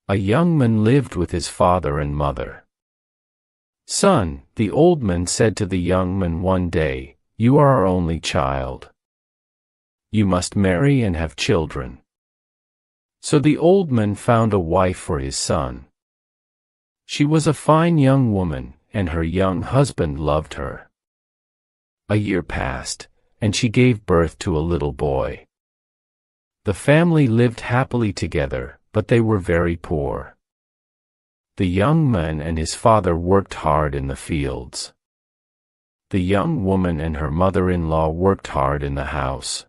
A young man lived with his father and mother. "Son," the old man said to the young man one day, "you are our only child. You must marry and have children." So the old man found a wife for his son. She was a fine young woman, and her young husband loved her. A year passed, and she gave birth to a little boy. The family lived happily together, but they were very poor. The young man and his father worked hard in the fields. The young woman and her mother-in-law worked hard in the house.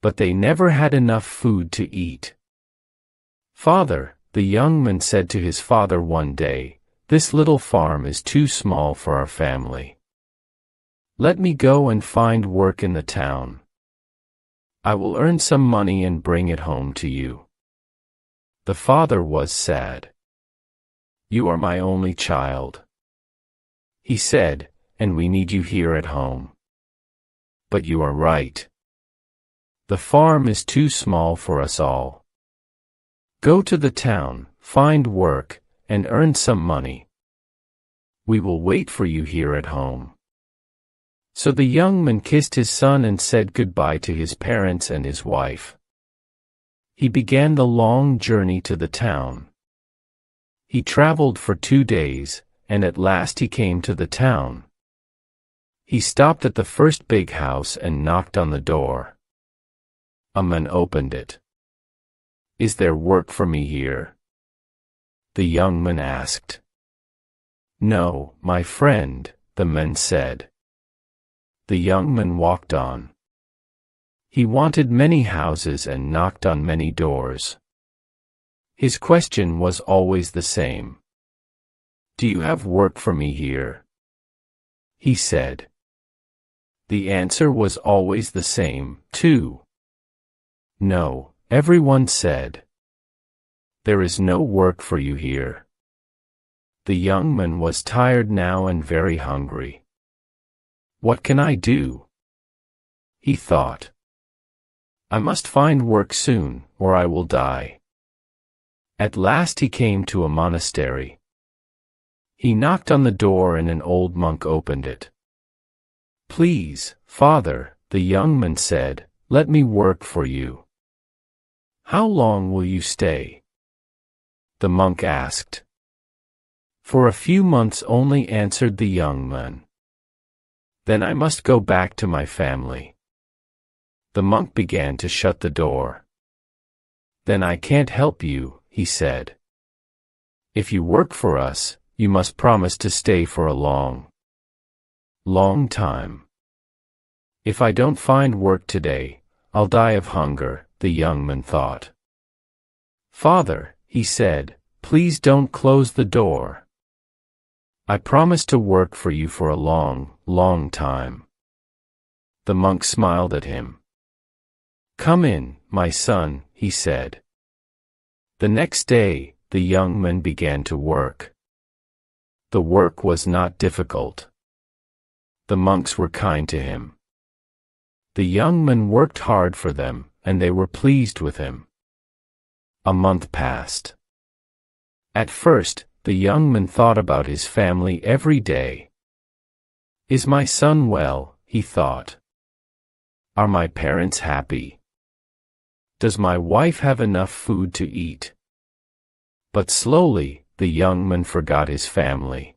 But they never had enough food to eat. "Father," the young man said to his father one day, "this little farm is too small for our family. Let me go and find work in the town. I will earn some money and bring it home to you." The father was sad. "You are my only child," he said, "and we need you here at home. But you are right. The farm is too small for us all. Go to the town, find work, and earn some money. We will wait for you here at home." So the young man kissed his son and said goodbye to his parents and his wife. He began the long journey to the town. He traveled for 2 days, and at last he came to the town. He stopped at the first big house and knocked on the door. A man opened it. "Is there work for me here?" the young man asked. "No, my friend," the man said. The young man walked on. He wanted many houses and knocked on many doors. His question was always the same. "Do you have work for me here?" he said. The answer was always the same, too. "No," everyone said. "There is no work for you here." The young man was tired now and very hungry. "What can I do?" he thought. "I must find work soon, or I will die." At last he came to a monastery. He knocked on the door and an old monk opened it. "Please, Father," the young man said, "let me work for you." "How long will you stay?" the monk asked. "For a few months only," answered the young man. "Then I must go back to my family." The monk began to shut the door. "Then I can't help you," he said. "If you work for us, you must promise to stay for a long time. If I don't find work today, I'll die of hunger," the young man thought. "Father," he said, "please don't close the door. I promise to work for you for a long time." The monk smiled at him. "Come in, my son," he said. The next day, the young man began to work. The work was not difficult. The monks were kind to him. The young man worked hard for them, and they were pleased with him. A month passed. At first, the young man thought about his family every day. "Is my son well?" he thought. "Are my parents happy? Does my wife have enough food to eat?" But slowly, the young man forgot his family.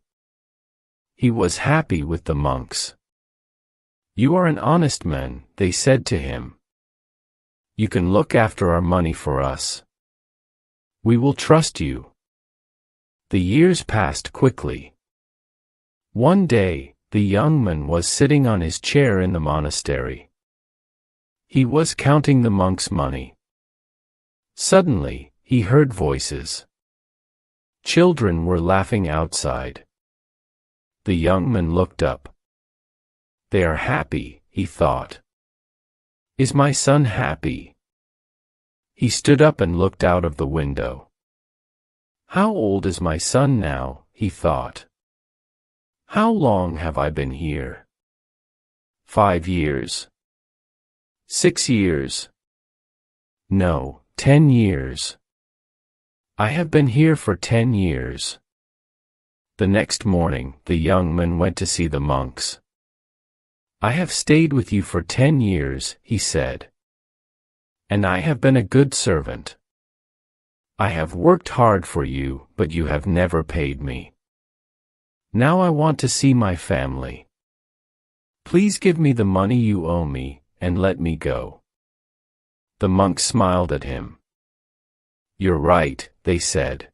He was happy with the monks. "You are an honest man," they said to him. "You can look after our money for us. We will trust you." The years passed quickly. One day, the young man was sitting on his chair in the monastery. He was counting the monks' money. Suddenly, he heard voices. Children were laughing outside. The young man looked up. "They are happy," he thought. "Is my son happy?" He stood up and looked out of the window. "How old is my son now?" he thought. "How long have I been here? 5 years? 6 years? No, 10 years. I have been here for 10 years. The next morning, the young man went to see the monks. I have stayed with you for 10 years, he said. And I have been a good servant. I have worked hard for you, but you have never paid me. Now I want to see my family. Please give me the money you owe me, and let me go. The monks smiled at him. You're right, they said.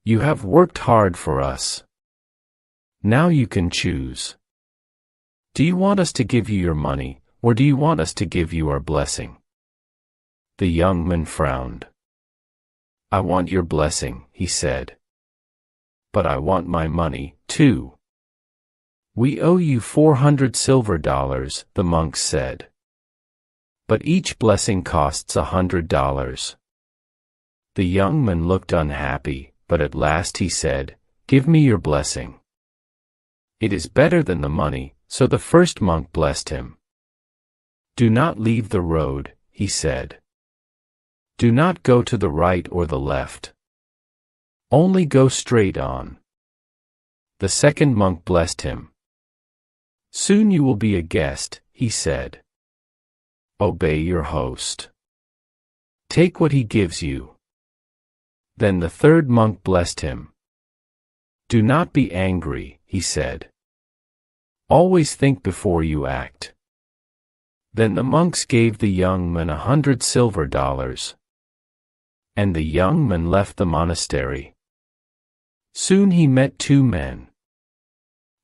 You have worked hard for us. Now you can choose. Do you want us to give you your money, or do you want us to give you our blessing? The young man frowned. I want your blessing, he said. But I want my money, too. We owe you 400 silver dollars, the monks said. But each blessing costs $100. The young man looked unhappy, but at last he said, Give me your blessing. It is better than the money, so the first monk blessed him. Do not leave the road, he said. Do not go to the right or the left. Only go straight on. The second monk blessed him. Soon you will be a guest, he said. Obey your host. Take what he gives you. Then the third monk blessed him. Do not be angry, he said. Always think before you act. Then the monks gave the young man 100 silver dollars. And the young man left the monastery. Soon he met two men.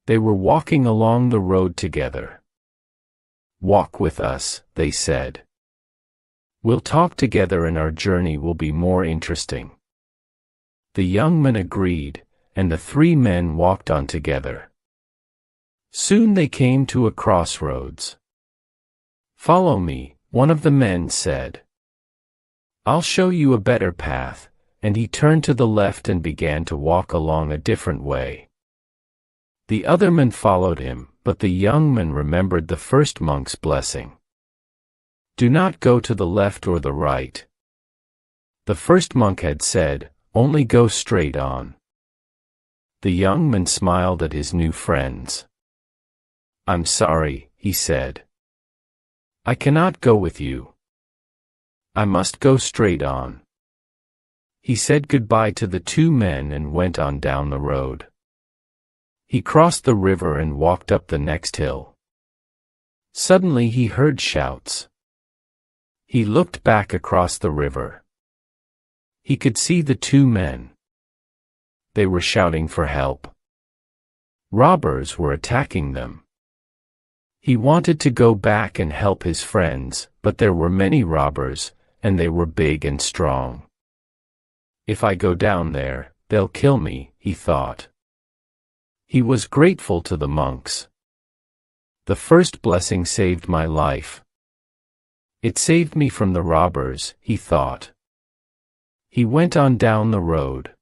They were walking along the road together. Walk with us, they said. We'll talk together and our journey will be more interesting. The young man agreed, and the three men walked on together. Soon they came to a crossroads. Follow me, one of the men said. I'll show you a better path, and he turned to the left and began to walk along a different way. The other men followed him, but the young man remembered the first monk's blessing. Do not go to the left or the right. The first monk had said, Only go straight on. The young man smiled at his new friends. I'm sorry, he said. I cannot go with you. I must go straight on. He said goodbye to the two men and went on down the road. He crossed the river and walked up the next hill. Suddenly he heard shouts. He looked back across the river. He could see the two men. They were shouting for help. Robbers were attacking them. He wanted to go back and help his friends, but there were many robbers, and they were big and strong. If I go down there, they'll kill me, he thought. He was grateful to the monks. The first blessing saved my life. It saved me from the robbers, he thought. He went on down the road.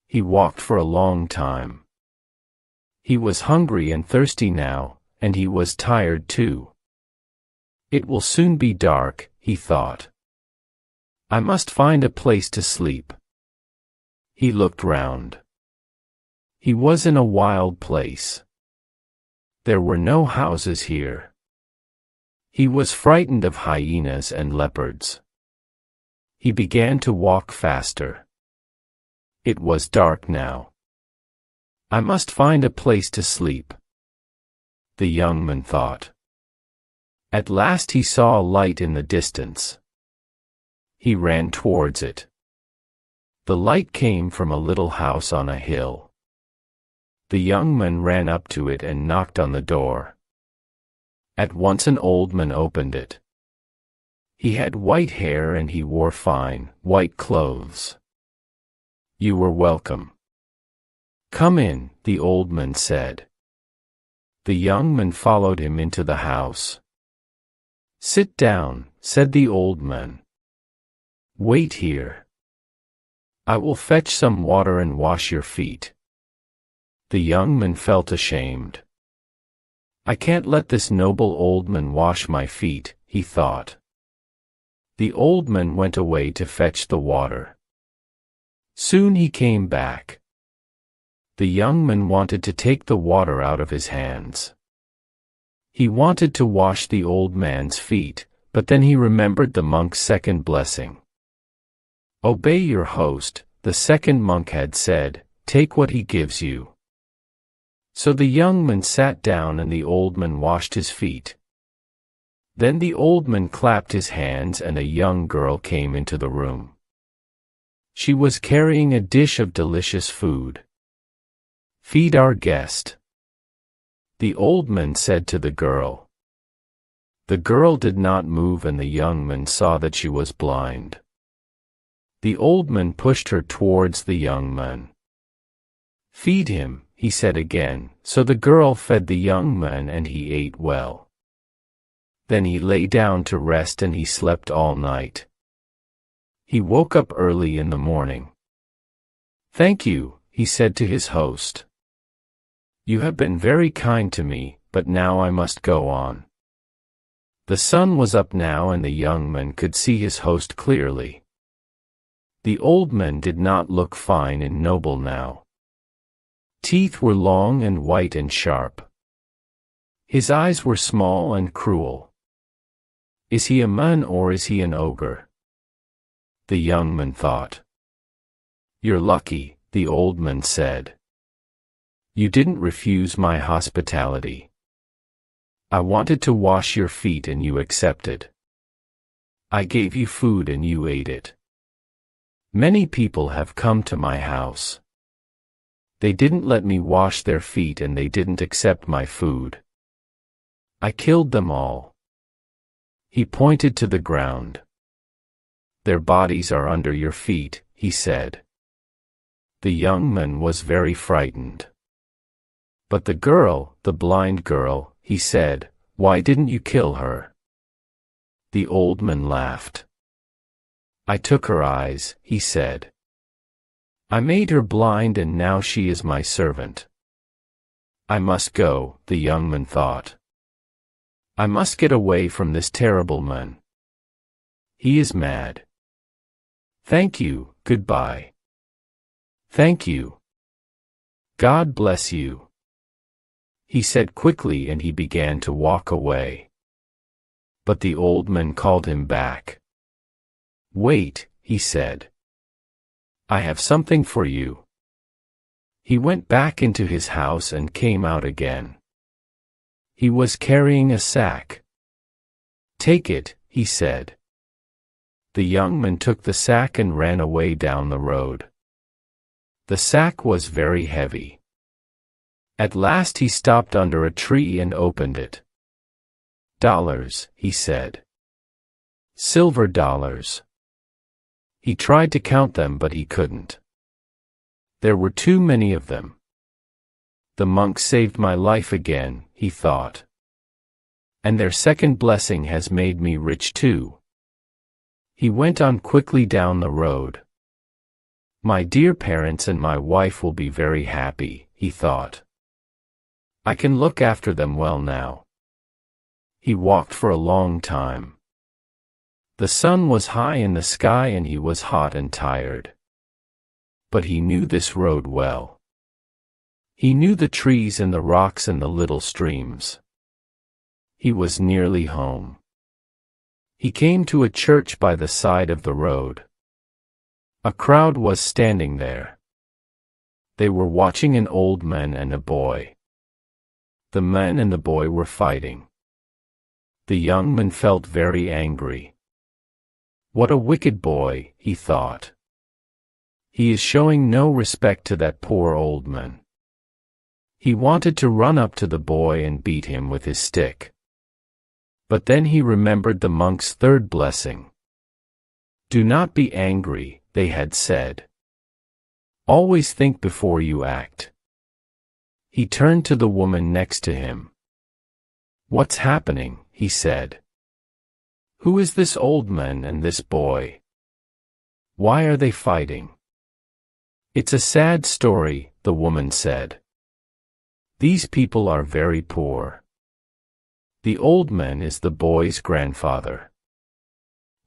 He walked for a long time. He was hungry and thirsty now, and he was tired too. It will soon be dark, he thought. I must find a place to sleep. He looked round. He was in a wild place. There were no houses here. He was frightened of hyenas and leopards. He began to walk faster. It was dark now. I must find a place to sleep, the young man thought. At last he saw a light in the distance. He ran towards it. The light came from a little house on a hill. The young man ran up to it and knocked on the door. At once an old man opened it. He had white hair and he wore fine, white clothes. You were welcome. Come in, the old man said. The young man followed him into the house. Sit down, said the old man. Wait here. I will fetch some water and wash your feet. The young man felt ashamed. I can't let this noble old man wash my feet, he thought. The old man went away to fetch the water. Soon he came back. The young man wanted to take the water out of his hands. He wanted to wash the old man's feet, but then he remembered the monk's second blessing. "Obey your host," the second monk had said, "take what he gives you." So the young man sat down and the old man washed his feet. Then the old man clapped his hands and a young girl came into the room. She was carrying a dish of delicious food. "Feed our guest," the old man said to the girl. The girl did not move and the young man saw that she was blind. The old man pushed her towards the young man. "Feed him," he said again, so the girl fed the young man and he ate well. Then he lay down to rest and he slept all night. He woke up early in the morning. "Thank you," he said to his host. "You have been very kind to me, but now I must go on." The sun was up now and the young man could see his host clearly. The old man did not look fine and noble now. Teeth were long and white and sharp. His eyes were small and cruel. Is he a man or is he an ogre? The young man thought. "You're lucky," the old man said. "You didn't refuse my hospitality. I wanted to wash your feet and you accepted. I gave you food and you ate it. Many people have come to my house. They didn't let me wash their feet and they didn't accept my food. I killed them all." He pointed to the ground. "Their bodies are under your feet," he said. The young man was very frightened. "But the girl, the blind girl," he said, "why didn't you kill her?" The old man laughed. "I took her eyes," he said. "I made her blind and now she is my servant." "I must go," the young man thought. "I must get away from this terrible man. He is mad. Thank you, goodbye." "Thank you. God bless you," he said quickly and he began to walk away. But the old man called him back. "Wait," he said. "I have something for you." He went back into his house and came out again. He was carrying a sack. "Take it," he said. The young man took the sack and ran away down the road. The sack was very heavy. At last he stopped under a tree and opened it. "Dollars," he said. "Silver dollars." He tried to count them but he couldn't. There were too many of them. The monk saved my life again, he thought. And their second blessing has made me rich too. He went on quickly down the road. My dear parents and my wife will be very happy, he thought. I can look after them well now. He walked for a long time. The sun was high in the sky and he was hot and tired. But he knew this road well. He knew the trees and the rocks and the little streams. He was nearly home. He came to a church by the side of the road. A crowd was standing there. They were watching an old man and a boy. The man and the boy were fighting. The young man felt very angry. What a wicked boy, he thought. He is showing no respect to that poor old man. He wanted to run up to the boy and beat him with his stick. But then he remembered the monk's third blessing. Do not be angry, they had said. Always think before you act. He turned to the woman next to him. What's happening? He said. Who is this old man and this boy? Why are they fighting? It's a sad story, the woman said. These people are very poor. The old man is the boy's grandfather.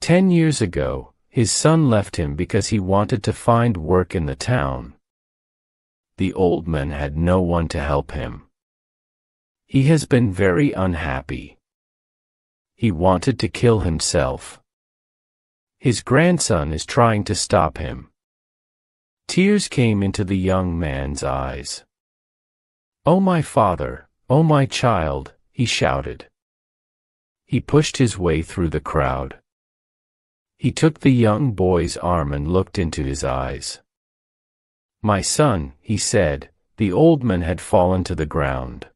10 years ago, His son left him because he wanted to find work in the town. The old man had no one to help him. He has been very unhappy. He wanted to kill himself. His grandson is trying to stop him. Tears came into the young man's eyes. "Oh my father, oh my child," he shouted. He pushed his way through the crowd. He took the young boy's arm and looked into his eyes. "My son," he said. The old man had fallen to the ground.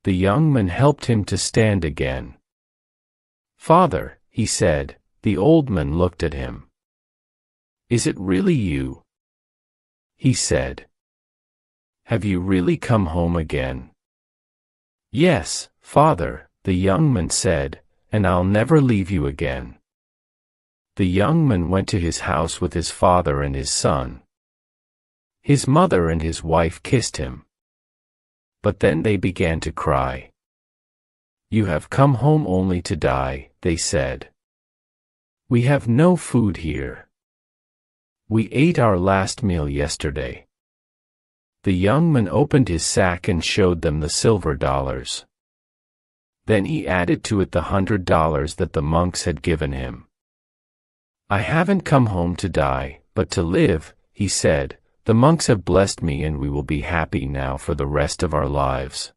The young man helped him to stand again. "Father," he said. The old man looked at him. "Is it really you?" he said. "Have you really come home again?" "Yes, Father," the young man said, "and I'll never leave you again." The young man went to his house with his father and his son. His mother and his wife kissed him. But then they began to cry. "You have come home only to die," they said. "We have no food here. We ate our last meal yesterday." The young man opened his sack and showed them the silver dollars. Then he added to it the $100 that the monks had given him. "I haven't come home to die, but to live," he said. "The monks have blessed me and we will be happy now for the rest of our lives."